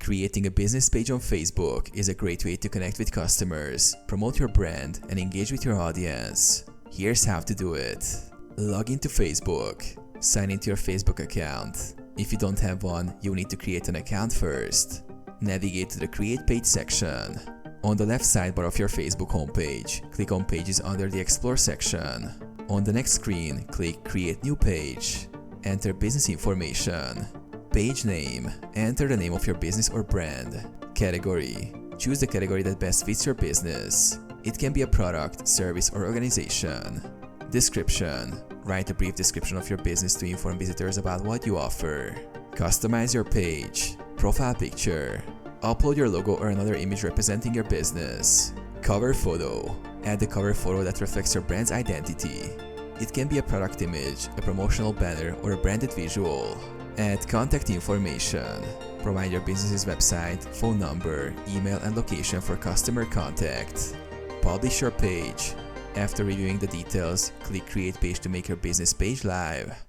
Creating a business page on Facebook is a great way to connect with customers, promote your brand, and engage with your audience. Here's how to do it. Log into Facebook. Sign into your Facebook account. If you don't have one, you'll need to create an account first. Navigate to the Create Page section. On the left sidebar of your Facebook homepage, click on Pages under the Explore section. On the next screen, click Create New Page. Enter business information. Page name. Enter the name of your business or brand. Category. Choose the category that best fits your business. It can be a product, service, or organization. Description. Write a brief description of your business to inform visitors about what you offer. Customize your page. Profile picture. Upload your logo or another image representing your business. Cover photo. Add the cover photo that reflects your brand's identity. It can be a product image, a promotional banner, or a branded visual. Add contact information. Provide your business's website, phone number, email, and location for customer contact. Publish your page. After reviewing the details, click Create Page to make your business page live.